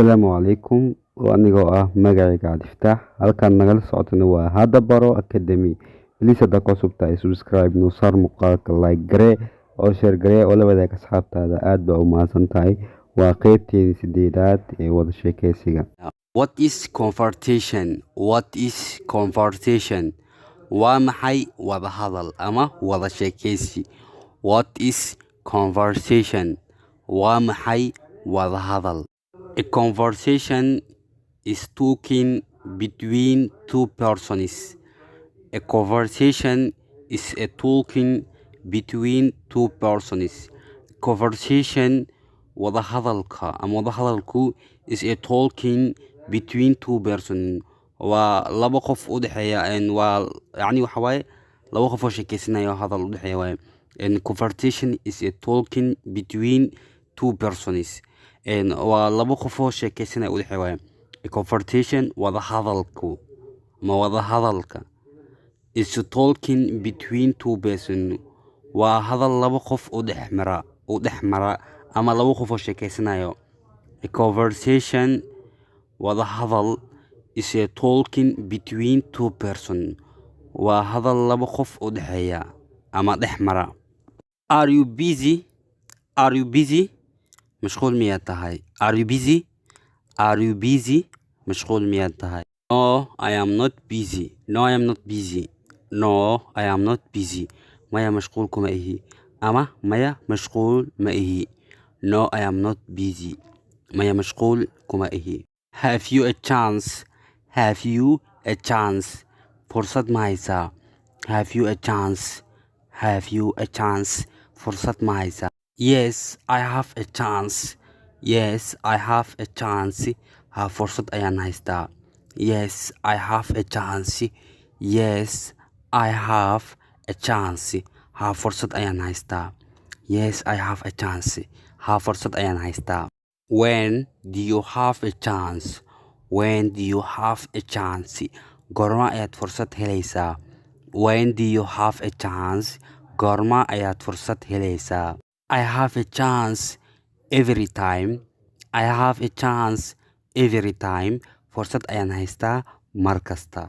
Asalaamu calaykum waa anigoo ah magacayga Cabdifataax halkaan nagala socotana waa Hada Baro Academy. Please haddaad ku cusub tahay subscribe noo saar muuqaalka like garee oo share garee oo la wadaag asxaabtaada aad baa u mahadsan tahay. Waa qeybteedii sideedaad ee wada sheekeysiga. What is conversation? What is conversation? Waa maxay wada hadal ama wada sheekeysi? What is conversation? Waa maxay wada hadal? A conversation is talking between two persons. A conversation is a talking between two persons. Conversation wada hadalka ama wada hadalku is a talking between two persons. waa laba qof u dhaxeeya waa yani waxa waaye laba qof oo sheekeysanaya hadal u dhaxeeya waaye. Conversation is a talking between two persons. waa laba qof oo sheekeysanaya u dhaxeeya waaye. Conversation wada hadalku ma wada hadalka is a talking between two persons. waa hadal laba qof u dhex mara ama laba qof oo sheekeysanayo. A conversation wada hadal is a talking between two persons. waa hadal laba qof u dhexeeya ama dhex mara. Are you busy? Are you busy? mashquul miyaad tahay? Are you busy? Are you busy? mashquul miyaad tahay? No, I am not busy. No, I am not busy. No, I am not busy. maya mashquul kuma ihi ama maya mashquul ma ihi. No, I am not busy. maya mashquul kuma ihi. Have you a chance? Have you a chance? fursad ma haysaa? Have you a chance? Have you a chance? fursad ma haysaa? Yes, I have a chance. Yes, I have a chance. ha fursad ayaan haystaa. Yes, I have a chance. Yes, I have a chance. ha fursad ayaan haystaa. Yes, I have a chance. ha fursad ayaan haystaa. When do you have a chance? When do you have a chance? goorma ayaad fursad helaysaa? When do you have a chance? goorma ayaad fursad helaysaa? I have a chance every time. I have a chance every time. fursad ayaan haystaa mar kasta.